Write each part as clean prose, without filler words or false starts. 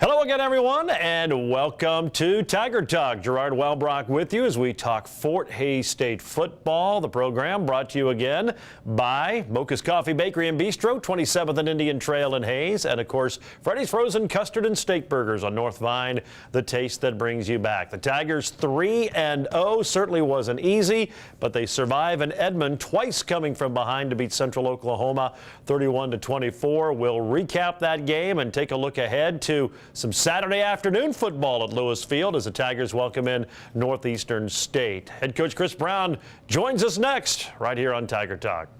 Hello again, everyone, and welcome to Tiger Talk. Gerard Wellbrock with you as we talk Fort Hays State football. The program brought to you again by Mocha's Coffee Bakery and Bistro, 27th and Indian Trail in Hays, and of course, Freddy's Frozen Custard and Steak Burgers on North Vine, the taste that brings you back. The Tigers 3-0 certainly wasn't easy, but they survive in Edmond, twice coming from behind to beat Central Oklahoma 31-24. We'll recap that game and take a look ahead to some Saturday afternoon football at Lewis Field as the Tigers welcome in Northeastern State. Head coach Chris Brown joins us next right here on Tiger Talk.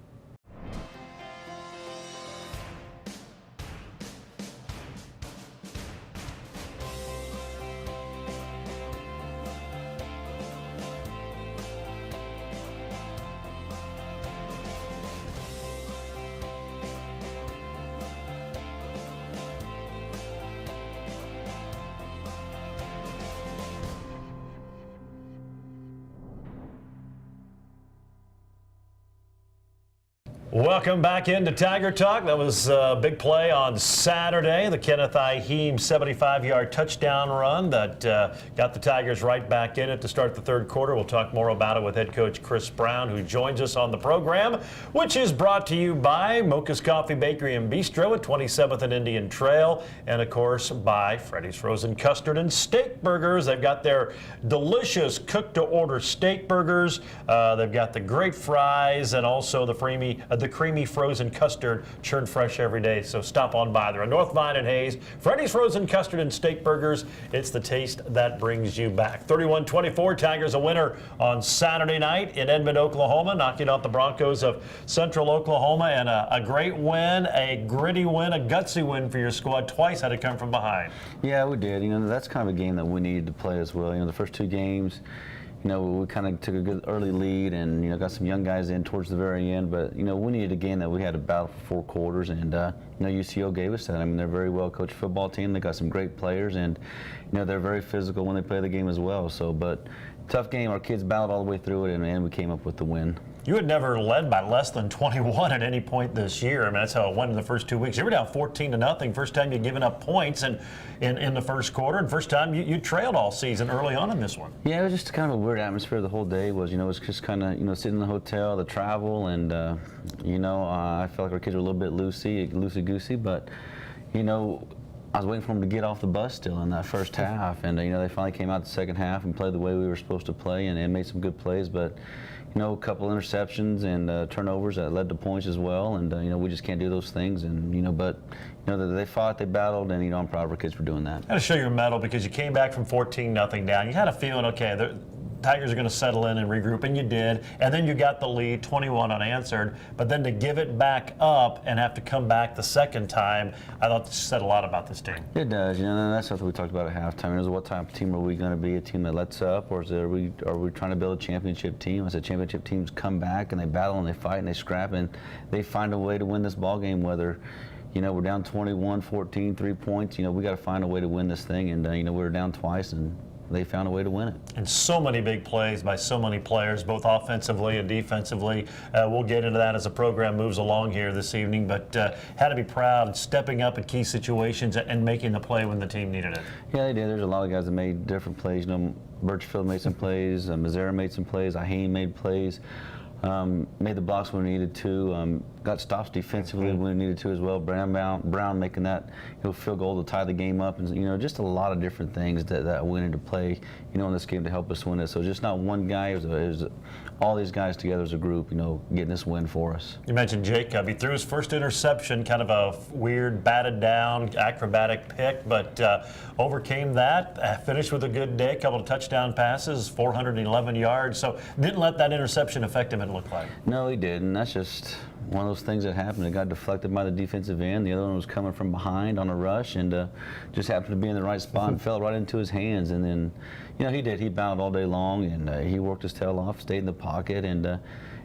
Welcome back into Tiger Talk. That was a big play on Saturday, the Kenneth Iheme 75-yard touchdown run that got the Tigers right back in it to start the third quarter. We'll talk more about it with head coach Chris Brown, who joins us on the program, which is brought to you by Mocha's Coffee Bakery and Bistro at 27th and Indian Trail, and of course by Freddy's Frozen Custard and Steak Burgers. They've got their delicious cook-to-order steak burgers. They've got the great fries and also the creamy frozen custard churned fresh every day. So stop on by. They're on North Vine and Hays. Freddy's Frozen Custard and Steak Burgers. It's the taste that brings you back. 31-24, Tigers a winner on Saturday night in Edmond, Oklahoma, knocking out the Broncos of Central Oklahoma, and a great win, a gritty win, a gutsy win for your squad. Twice had to come from behind. Yeah, we did. That's kind of a game that we needed to play as well. The first two games, we kind of took a good early lead and, got some young guys in towards the very end. But, we needed a game that we had to battle for 4 quarters. And, UCO gave us that. I mean, they're a very well-coached football team. They got some great players. And, they're very physical when they play the game as well. So, but tough game. Our kids battled all the way through it, and we came up with the win. You had never led by less than 21 at any point this year. I mean, that's how it went in the first 2 weeks. You were down 14-0. First time you'd given up points in the first quarter, and first time you trailed all season early on in this one. Yeah, it was just kind of a weird atmosphere the whole day. It was just kind of, sitting in the hotel, the travel, and, I felt like our kids were a little bit loosey-goosey, but, I was waiting for them to get off the bus still in that first half, and, they finally came out the second half and played the way we were supposed to play and made some good plays, but a couple interceptions and turnovers that led to points as well, and we just can't do those things, and but they fought, they battled, and I'm proud of our kids for doing that. I got to show your medal because you came back from 14-0 down. You had a feeling, okay, the Tigers are going to settle in and regroup, and you did, and then you got the lead 21 unanswered, but then to give it back up and have to come back the second time, I thought this said a lot about this team. It does, and that's something we talked about at halftime. It was, what type of team are we going to be? A team that lets up, or are we trying to build a championship team? I said championship teams come back and they battle and they fight and they scrap and they find a way to win this ball game, whether we're down 21-14, 3 points. We got to find a way to win this thing, and we were down twice, and they found a way to win it. And so many big plays by so many players, both offensively and defensively. We'll get into that as the program moves along here this evening, but had to be proud stepping up in key situations and making the play when the team needed it. Yeah, they did. There's a lot of guys that made different plays. Birchfield made some plays, Mazzara made some plays, Iheme made plays. Made the blocks when we needed to, got stops defensively when we needed to as well. Brown making that field goal to tie the game up, and just a lot of different things that went into play, in this game to help us win it. So just not one guy, it was all these guys together as a group, getting this win for us. You mentioned Jacob. He threw his first interception, kind of a weird batted down acrobatic pick, but overcame that, finished with a good day, a couple of touchdown passes, 411 yards. So didn't let that interception affect him, it looked like. No, he didn't. That's just one of those things that happened. It got deflected by the defensive end. The other one was coming from behind on a rush, and just happened to be in the right spot and fell right into his hands. And then, he did. He battled all day long, and he worked his tail off, stayed in the pocket, and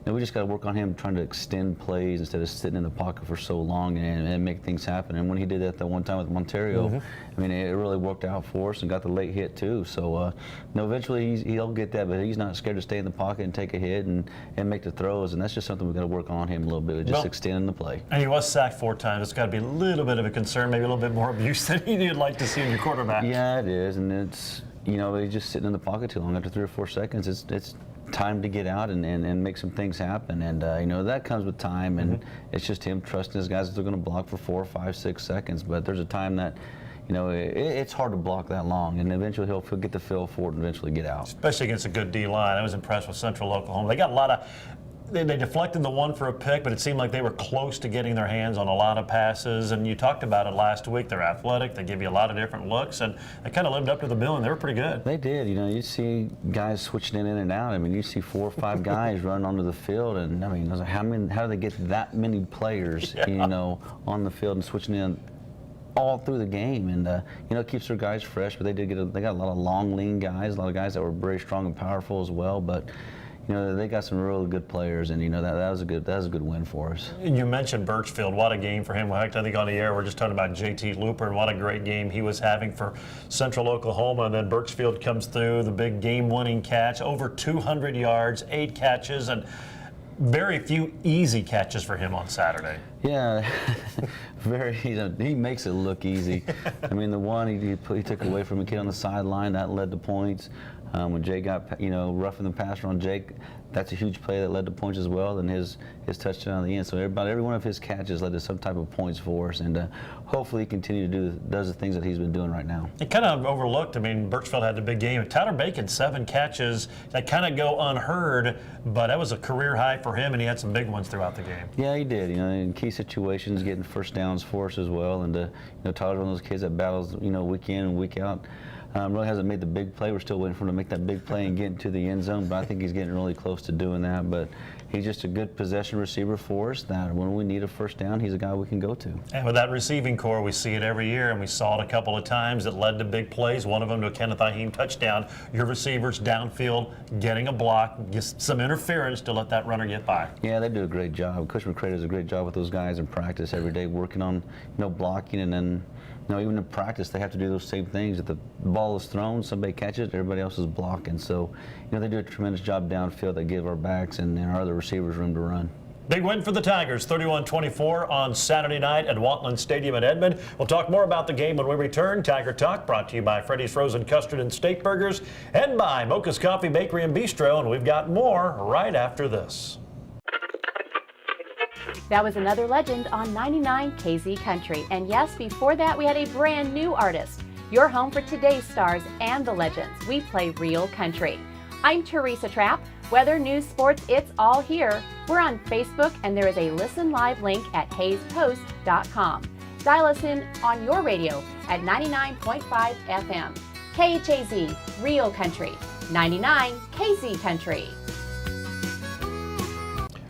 we just got to work on him trying to extend plays instead of sitting in the pocket for so long and make things happen. And when he did that one time with Monterio, I mean, it really worked out for us and got the late hit too. So, eventually he'll get that, but he's not scared to stay in the pocket and take a hit and make the throws. And that's just something we've got to work on him a little bit, just extending the play. And he was sacked 4 times. It's got to be a little bit of a concern, maybe a little bit more abuse than you'd like to see in your quarterback. Yeah, it is, and it's he's just sitting in the pocket too long. After 3 or 4 seconds, it's time to get out and make some things happen. And that comes with time, and it's just him trusting his guys that they're going to block for 4, 5, 6 seconds. But there's a time that it's hard to block that long, and eventually he'll get the feel for it and eventually get out. Especially against a good D line. I was impressed with Central Oklahoma. They got a lot of. They deflected the one for a pick, but it seemed like they were close to getting their hands on a lot of passes. And you talked about it last week. They're athletic. They give you a lot of different looks, and they kind of lived up to the bill, and they were pretty good. They did. You see guys switching in and out. I mean, you see 4 or 5 guys run onto the field, and I mean, how do they get that many players, on the field and switching in all through the game? And it keeps their guys fresh. But they got a lot of long, lean guys, a lot of guys that were very strong and powerful as well. But they got some really good players, and that was a good win for us. You mentioned Birchfield. What a game for him. I think on the air we're just talking about J.T. Looper and what a great game he was having for Central Oklahoma. And then Birchfield comes through, the big game-winning catch, over 200 yards, 8 catches, and very few easy catches for him on Saturday. Yeah, he makes it look easy. I mean, the one he took away from a kid on the sideline, that led to points. When Jake got, roughing the passer on Jake, that's a huge play that led to points as well, and his touchdown at the end. So every one of his catches led to some type of points for us, and hopefully he does the things that he's been doing right now. It kind of overlooked. I mean, Birchfield had the big game. Tyler Bacon, 7 catches that kind of go unheard, but that was a career high for him, and he had some big ones throughout the game. Yeah, he did. In key situations, getting first downs for us as well, and Tyler's one of those kids that battles, week in and week out. Really hasn't made the big play. We're still waiting for him to make that big play and get into the end zone, but I think he's getting really close to doing that. But he's just a good possession receiver for us that when we need a first down, he's a guy we can go to. And with that receiving core, we see it every year, and we saw it a couple of times. It led to big plays, one of them to a Kenneth Iheem touchdown. Your receivers downfield getting a block, just some interference to let that runner get by. Yeah, they do a great job. Coach McCray does a great job with those guys in practice every day, working on blocking, and then even in practice, they have to do those same things. If the ball is thrown, somebody catches it, everybody else is blocking. So, they do a tremendous job downfield. They give our backs and our other receivers room to run. Big win for the Tigers, 31-24 on Saturday night at Wantland Stadium in Edmond. We'll talk more about the game when we return. Tiger Talk brought to you by Freddy's Frozen Custard and Steak Burgers and by Mocha's Coffee Bakery and Bistro. And we've got more right after this. That was another legend on 99 KZ Country. And yes, before that, we had a brand new artist. Your home for today's stars and the legends. We play real country. I'm Teresa Trapp. Weather, news, sports, it's all here. We're on Facebook, and there is a listen live link at hayespost.com. Dial us in on your radio at 99.5 FM. KHAZ, real country. 99 KZ Country.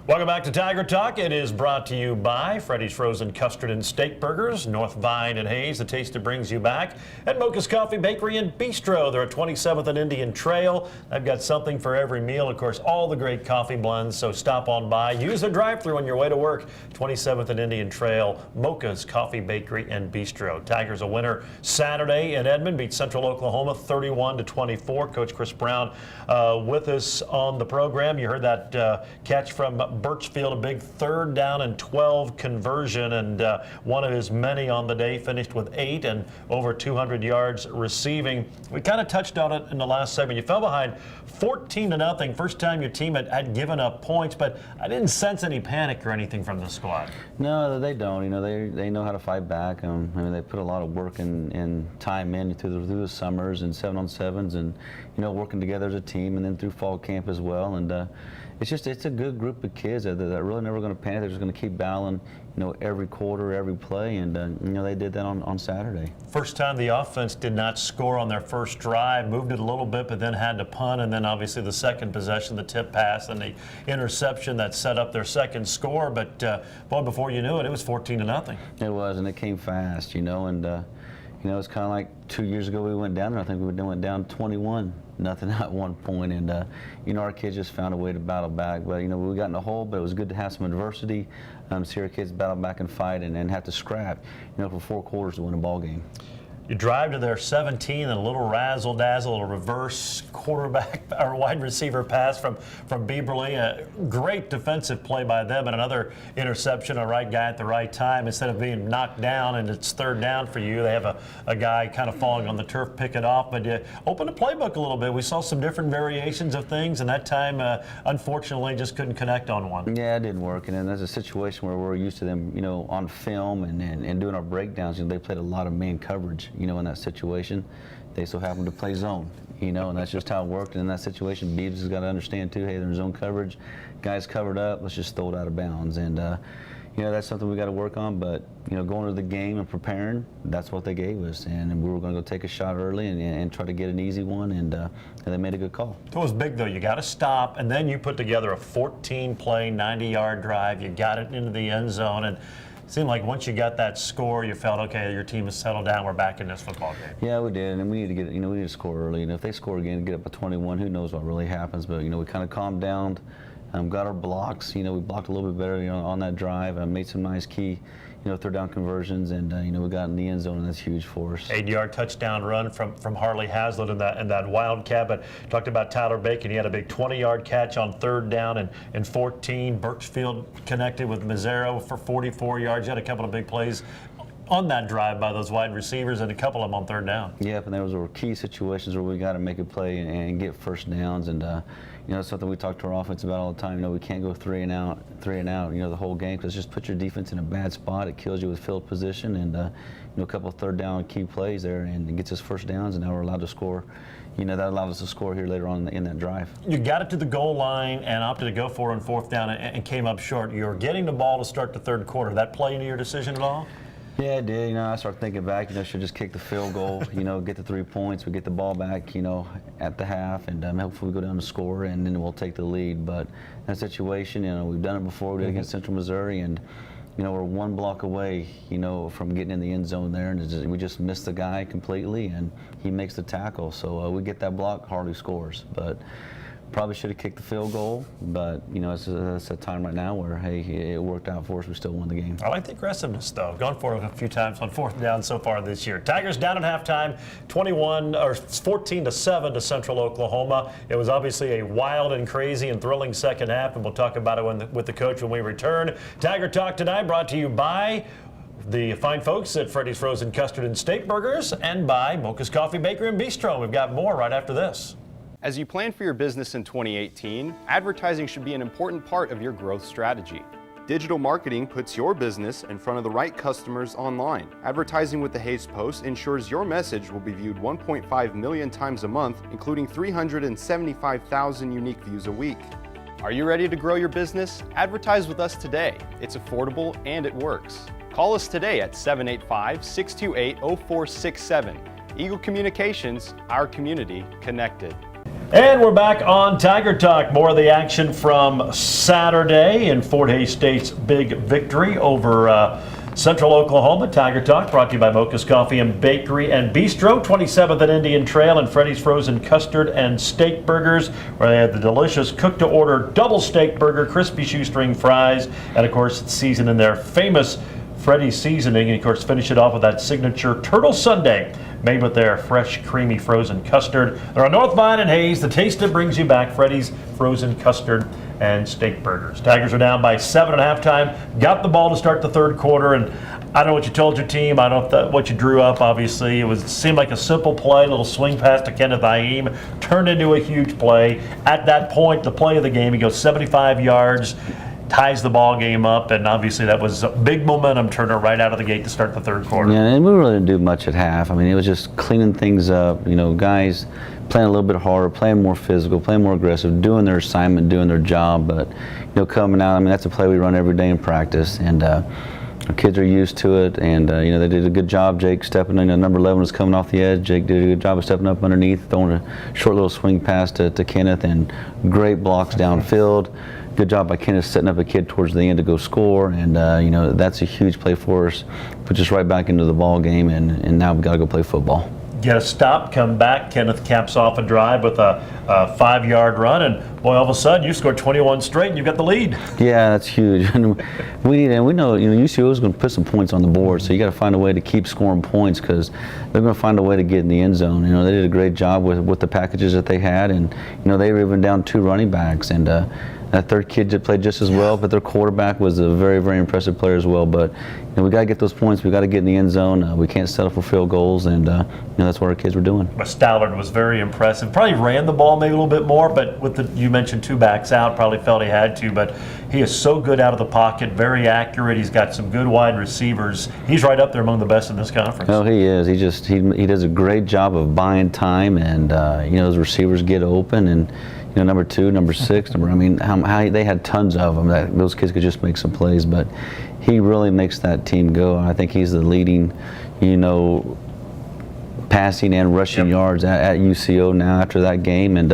Welcome back to Tiger Talk. It is brought to you by Freddy's Frozen Custard and Steak Burgers, North Vine and Hayes, the taste that brings you back, and Mocha's Coffee Bakery and Bistro. They're at 27th and Indian Trail. They've got something for every meal. Of course, all the great coffee blends, so stop on by. Use their drive-thru on your way to work. 27th and Indian Trail, Mocha's Coffee Bakery and Bistro. Tigers a winner Saturday in Edmond, beat Central Oklahoma 31-24. Coach Chris Brown with us on the program. You heard that catch from Birchfield, a big 3rd down and 12 conversion, and one of his many on the day, finished with 8 and over 200 yards receiving. We kind of touched on it in the last segment. You fell behind 14-0, first time your team had given up points, but I didn't sense any panic or anything from the squad. No, they don't. They know how to fight back. They put a lot of work and time in through the summers and 7-on-7s, and working together as a team, and then through fall camp as well. And it's a good group of kids that are really never going to panic. They're just going to keep battling, every quarter, every play, and they did that on Saturday. First time the offense did not score on their first drive, moved it a little bit, but then had to punt, and then obviously the second possession, the tip pass, and the interception that set up their second score. But boy, before you knew it, it was 14-0. It was, and it came fast, and You know, it's kind of like 2 years ago we went down there. I think we went down 21-0 at one point, and you know, our kids just found a way to battle back. But you know, we got in a hole, but it was good to have some adversity. See our kids battle back and fight, and have to scrap, you know, for 4 quarters to win a ball game. You drive to their 17 and a little razzle-dazzle, a reverse quarterback or wide receiver pass from Bieberly. A great defensive play by them and another interception, a right guy at the right time. Instead of being knocked down and it's third down for you, they have a guy kind of falling on the turf, pick it off. But you open the playbook a little bit. We saw some different variations of things, and that time, unfortunately, just couldn't connect on one. Yeah, it didn't work. And then there's a situation where we're used to them, you know, on film and doing our breakdowns. You know, they played a lot of man coverage, you know, in that situation. They so happened to play zone, you know, and that's just how it worked. And in that situation, Beebs has got to understand too, hey, there's zone coverage. Guys covered up, let's just throw it out of bounds. And, you know, that's something we got to work on. But, you know, going to the game and preparing, that's what they gave us. And we were going to go take a shot early and try to get an easy one. And they made a good call. It was big, though. You got to stop, and then you put together a 14-play, 90-yard drive. You got it into the end zone. And it seemed like once you got that score, you felt, okay, your team has settled down. We're back in this football game. Yeah, we did, and we need to get, you know, we need to score early. And if they score again, get up to 21, who knows what really happens? But you know, we kind of calmed down, got our blocks. You know, we blocked a little bit better, you know, on that drive. Made some nice key, you know, third down conversions, and you know, we got in the end zone, and that's huge for us. 8-yard touchdown run from Harley Hazlitt in that wildcat. But talked about Tyler Bacon. He had a big 20-yard catch on third down and 14. Birchfield connected with Mazzaro for 44 yards. You had a couple of big plays on that drive by those wide receivers, and a couple of them on third down. Yep, and there were key situations where we got to make a play and get first downs, and you know, something we talk to our offense about all the time. You know, we can't go three and out, you know, the whole game, because just put your defense in a bad spot. It kills you with field position, and you know, a couple of third down key plays there, and it gets us first downs, and now we're allowed to score. You know, that allowed us to score here later on in that drive. You got it to the goal line and opted to go for it on fourth down and came up short. You're getting the ball to start the third quarter. That play into your decision at all? Yeah, it did. You know, I started thinking back, you know, should just kick the field goal, you know, get the 3 points, we get the ball back, you know, at the half, and hopefully we go down to score, and then we'll take the lead. But in that situation, you know, we've done it before. We did against Central Missouri, and, you know, we're 1 block away, you know, from getting in the end zone there, and we just missed the guy completely, and he makes the tackle. So we get that block, Harley scores. But probably should have kicked the field goal, but you know, it's a time right now where, hey, it worked out for us. We still won the game. I like the aggressiveness, though. Gone for it a few times on fourth down so far this year. Tigers down at halftime, 14-7 to Central Oklahoma. It was obviously a wild and crazy and thrilling second half, and we'll talk about it with the coach when we return. Tiger Talk tonight brought to you by the fine folks at Freddy's Frozen Custard and Steak Burgers and by Mocha's Coffee Bakery and Bistro. We've got more right after this. As you plan for your business in 2018, advertising should be an important part of your growth strategy. Digital marketing puts your business in front of the right customers online. Advertising with the Hays Post ensures your message will be viewed 1.5 million times a month, including 375,000 unique views a week. Are you ready to grow your business? Advertise with us today. It's affordable and it works. Call us today at 785-628-0467. Eagle Communications, our community connected. And we're back on Tiger Talk. More of the action from Saturday in Fort Hays State's big victory over Central Oklahoma. Tiger Talk brought to you by Mocha's Coffee and Bakery and Bistro, 27th and Indian Trail, and Freddy's Frozen Custard and Steak Burgers, where they had the delicious cook-to-order double steak burger, crispy shoestring fries, and of course it's seasoned in their famous Freddy's seasoning, and of course finish it off with that signature turtle sundae made with their fresh, creamy frozen custard. They're on North Vine and Hayes. The taste that brings you back, Freddy's Frozen Custard and Steak Burgers. Tigers are down by 7 at halftime. Got the ball to start the third quarter, and I don't know what you told your team. I don't know what you drew up. Obviously, it seemed like a simple play, little swing pass to Kenneth Aheem, turned into a huge play. At that point, the play of the game, he goes 75 yards. Ties the ball game up, and obviously that was a big momentum turner right out of the gate to start the third quarter. Yeah, and we really didn't do much at half. I mean, it was just cleaning things up, you know, guys playing a little bit harder, playing more physical, playing more aggressive, doing their assignment, doing their job, but, you know, coming out, I mean, that's a play we run every day in practice, and our kids are used to it, and, you know, they did a good job. Jake stepping in, number 11 was coming off the edge. Jake did a good job of stepping up underneath, throwing a short little swing pass to Kenneth, and great blocks downfield. good job by Kenneth setting up a kid towards the end to go score, and you know, that's a huge play for us. Puts us right back into the ball game, and now we've got to go play football. Get a stop, come back. Kenneth caps off a drive with a 5-yard run, and boy, all of a sudden you scored 21 straight and you've got the lead. Yeah, that's huge. And we know, you know, UCO is going to put some points on the board, so you got to find a way to keep scoring points because they're going to find a way to get in the end zone. You know, they did a great job with the packages that they had, and you know, they were even down 2 running backs, and that third kid did play just as well, but their quarterback was a very, very impressive player as well. But you know, we got to get those points. We got to get in the end zone. We can't settle for field goals, and you know, that's what our kids were doing. Stallard was very impressive. Probably ran the ball maybe a little bit more, but with you mentioned 2 backs out, probably felt he had to. But he is so good out of the pocket, very accurate. He's got some good wide receivers. He's right up there among the best in this conference. Oh, he is. He does a great job of buying time, and you know, those receivers get open, and you know, number 2, number 6, I mean, how they had tons of them. Those kids could just make some plays, but he really makes that team go. I think he's the leading, you know, passing and rushing yards at UCO now after that game, and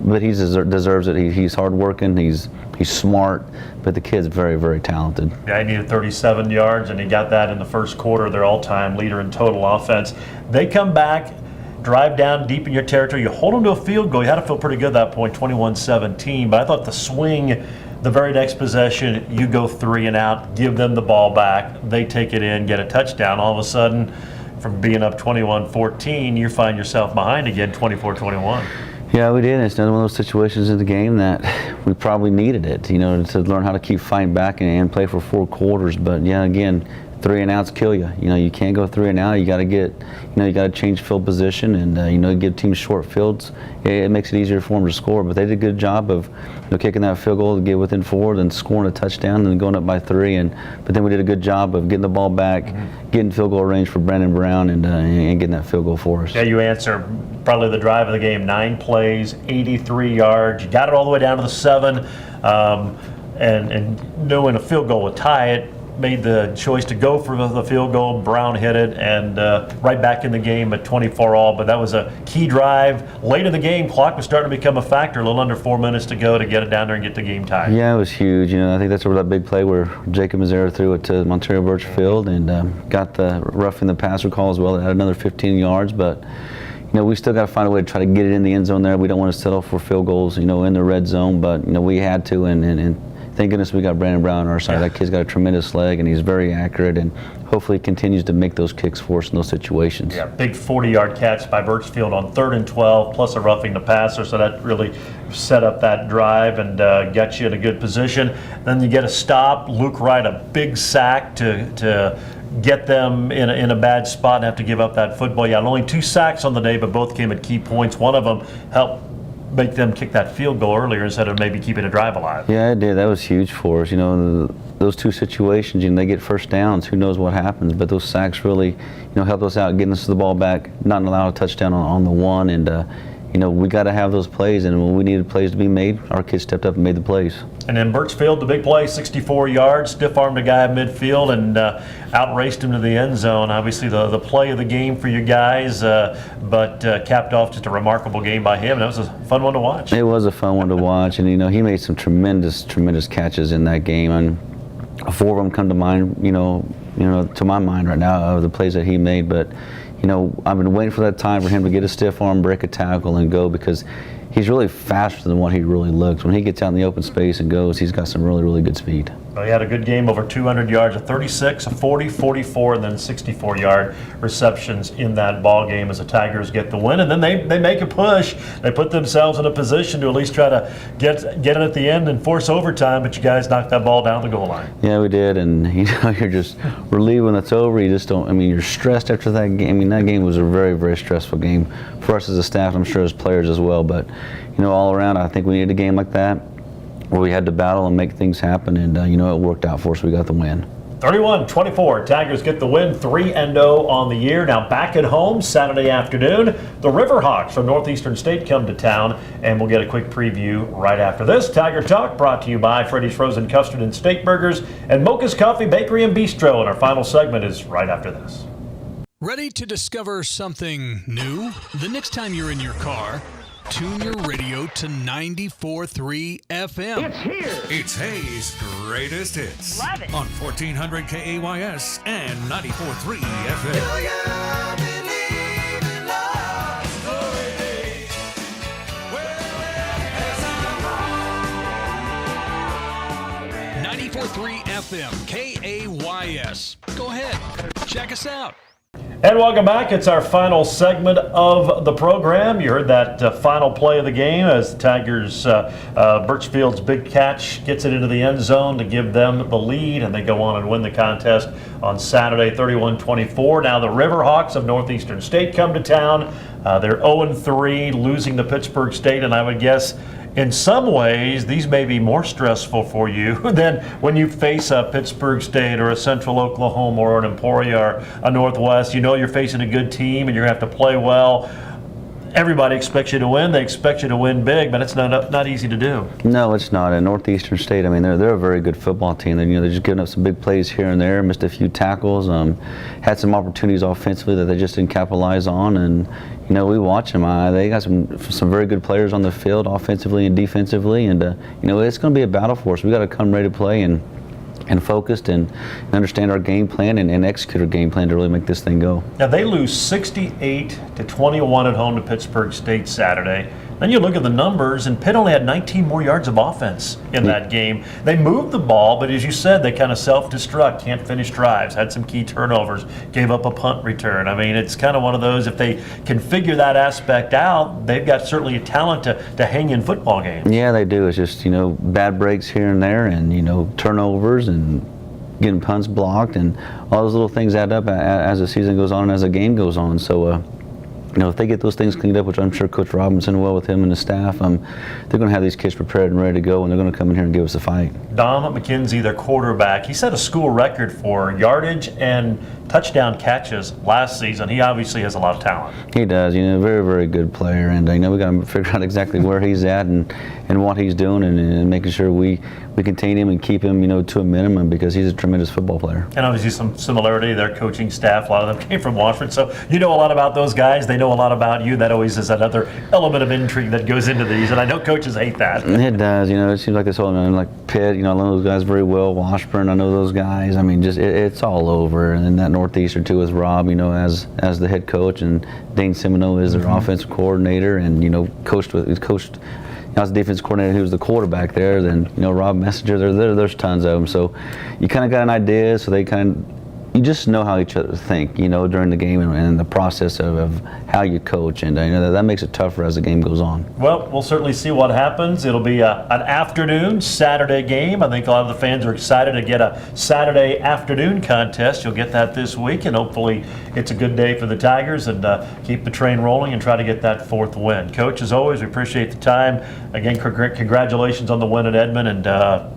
but he deserves it. He's hardworking. He's smart, but the kid's very, very talented. Yeah, he needed 37 yards, and he got that in the first quarter. Their all-time leader in total offense. They come back, drive down deep in your territory. You hold them to a field goal. You had to feel pretty good at that point, 21-17. But I thought the swing, the very next possession, you go 3 and out, give them the ball back. They take it in, get a touchdown. All of a sudden, from being up 21-14, you find yourself behind again, 24-21. Yeah, we did. It's another one of those situations in the game that we probably needed it, you know, to learn how to keep fighting back and play for 4 quarters. But yeah, again, 3 and outs kill you. You know, you can't go 3 and out. You got to get, you know, you got to change field position, and you know, give teams short fields. It makes it easier for them to score. But they did a good job of, you know, kicking that field goal to get within 4, then scoring a touchdown, and going up by 3. But then we did a good job of getting the ball back, getting field goal range for Brandon Brown, and getting that field goal for us. Yeah, you answer probably the drive of the game. 9 plays, 83 yards. You got it all the way down to the 7, and knowing a field goal would tie it. Made the choice to go for the field goal. Brown hit it, and right back in the game at 24-all. But that was a key drive. Late in the game, clock was starting to become a factor. A little under 4 minutes to go to get it down there and get the game tied. Yeah, it was huge. You know, I think that's where that big play where Jacob Mazzara threw it to Monterio Birchfield and got the roughing the passer call as well. It had another 15 yards, but you know, we still got to find a way to try to get it in the end zone there. We don't want to settle for field goals, you know, in the red zone, but you know, we had to, and thank goodness we got Brandon Brown on our side. That kid's got a tremendous leg, and he's very accurate, and hopefully continues to make those kicks for us in those situations. Yeah, big 40-yard catch by Birchfield on 3rd and 12, plus a roughing the passer, so that really set up that drive and got you in a good position. Then you get a stop. Luke Wright, a big sack to get them in a bad spot and have to give up that football. Yeah, only 2 sacks on the day, but both came at key points. One of them helped make them kick that field goal earlier instead of maybe keeping a drive alive. Yeah, it did. That was huge for us. You know, those 2 situations, you know, they get first downs. Who knows what happens? But those sacks really, you know, helped us out, getting us the ball back, not allowing a touchdown on the 1. And, you know, we got to have those plays. And when we needed plays to be made, our kids stepped up and made the plays. And then Birchfield, the big play, 64 yards, stiff-armed a guy at midfield and outraced him to the end zone. Obviously the play of the game for you guys, but capped off just a remarkable game by him. And that was a fun one to watch. It was a fun one to watch. And, you know, he made some tremendous, tremendous catches in that game. And 4 of them come to mind, you know, to my mind right now of the plays that he made. But, you know, I've been waiting for that time for him to get a stiff arm, break a tackle, and go, because he's really faster than what he really looks. When he gets out in the open space and goes, he's got some really, really good speed. Well, he had a good game, over 200 yards, a 36, a 40, 44, and then 64-yard receptions in that ball game as the Tigers get the win. And then they make a push. They put themselves in a position to at least try to get it at the end and force overtime, but you guys knocked that ball down the goal line. Yeah, we did, and you know, you're just relieved when it's over. You just don't, I mean, you're stressed after that game. I mean, that game was a very, very stressful game for us as a staff, I'm sure as players as well. But, you know, all around, I think we needed a game like that, where we had to battle and make things happen, and you know, it worked out for us. We got the win. 31-24, Tigers get the win, 3-0 on the year. Now back at home Saturday afternoon, the Riverhawks from Northeastern State come to town, and we'll get a quick preview right after this. Tiger Talk brought to you by Freddy's Frozen Custard and Steak Burgers and Mocha's Coffee Bakery and Bistro, and our final segment is right after this. Ready to discover something new? The next time you're in your car, Tune your radio to 94.3 FM. It's here. It's Hayes' greatest hits. Love it. On 1400 KAYS and 94.3 FM. 94.3 FM, KAYS. Go ahead, check us out. And welcome back. It's our final segment of the program. You heard that final play of the game as the Tigers, Birchfield's big catch gets it into the end zone to give them the lead, and they go on and win the contest on Saturday, 31-24. Now the Riverhawks of Northeastern State come to town. They're 0-3, losing to Pittsburg State, and I would guess in some ways, these may be more stressful for you than when you face a Pittsburg State or a Central Oklahoma or an Emporia or a Northwest. You know you're facing a good team and you're going to have to play well. Everybody expects you to win. They expect you to win big, but it's not easy to do. No, it's not. At Northeastern State, I mean, they're a very good football team. They're just giving up some big plays here and there, missed a few tackles, had some opportunities offensively that they just didn't capitalize on, and we watch them. They got some very good players on the field, offensively and defensively, and it's going to be a battle for us. We got to come ready to play and focused and understand our game plan and execute our game plan to really make this thing go. Now they lose 68-21 at home to Pittsburg State Saturday. Then you look at the numbers, and Pitt only had 19 more yards of offense in that game. They moved the ball, but as you said, they kind of self-destruct, can't finish drives, had some key turnovers, gave up a punt return. I mean, it's kind of one of those, if they can figure that aspect out, they've got certainly a talent to hang in football games. Yeah, they do. It's just, bad breaks here and there and, turnovers and getting punts blocked, and all those little things add up as the season goes on and as the game goes on. So, if they get those things cleaned up, which I'm sure Coach Robinson will with him and the staff, they're going to have these kids prepared and ready to go, and they're going to come in here and give us a fight. Dom McKenzie, their quarterback, he set a school record for yardage and touchdown catches last season. He obviously has a lot of talent. He does, very, very good player, and we got to figure out exactly where he's at and what he's doing, and making sure we contain him and keep him, to a minimum, because he's a tremendous football player. And obviously some similarity, their coaching staff, a lot of them came from Washburn, so you know a lot about those guys. They know a lot about you. That always is another element of intrigue that goes into these, and I know coaches hate that. It does, it seems like this whole, like Pitt, I know those guys very well. Washburn, I know those guys. I mean, just it's all over. And then that Northeastern too with Rob, as the head coach, and Dane Semino is their offensive coordinator, and coached. I was the defense coordinator who was the quarterback there. Then Rob Messenger, there's tons of them. So you kind of got an idea. So you just know how each other think, during the game and the process of how you coach, and that makes it tougher as the game goes on. Well, we'll certainly see what happens. It'll be an afternoon Saturday game. I think a lot of the fans are excited to get a Saturday afternoon contest. You'll get that this week, and hopefully it's a good day for the Tigers, and keep the train rolling and try to get that fourth win. Coach, as always, we appreciate the time. Again, congratulations on the win at Edmond, and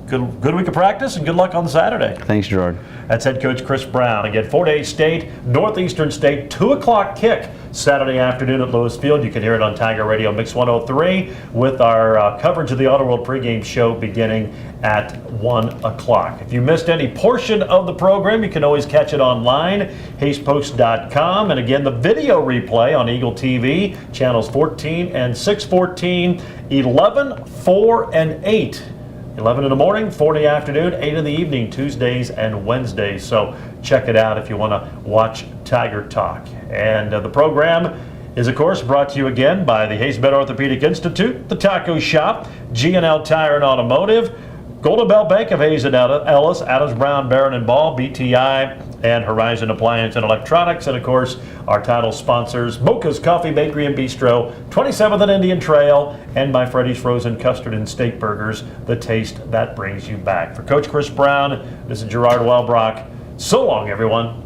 good week of practice, and good luck on Saturday. Thanks, Gerard. That's head coach Chris Brown. Again, Fort Hays State, Northeastern State, 2 o'clock kick Saturday afternoon at Lewis Field. You can hear it on Tiger Radio Mix 103 with our coverage of the Auto World pregame show beginning at 1 o'clock. If you missed any portion of the program, you can always catch it online, HayesPost.com. And again, the video replay on Eagle TV, channels 14 and 614, 11, 4, and 8. 11 in the morning, 4 in the afternoon, 8 in the evening, Tuesdays and Wednesdays. So check it out if you want to watch Tiger Talk. And the program is, of course, brought to you again by the Hayes Med Orthopedic Institute, the Taco Shop, G&L Tire and Automotive, Golden Belt Bank of Hayes and Ellis, Adams Brown, Barron and Ball, BTI, and Horizon Appliance and Electronics, and of course our title sponsors, Mocha's Coffee Bakery and Bistro, 27th and Indian Trail, and My Freddy's Frozen Custard and Steak Burgers, the taste that brings you back. For Coach Chris Brown, this is Gerard Welbrock. So long, everyone.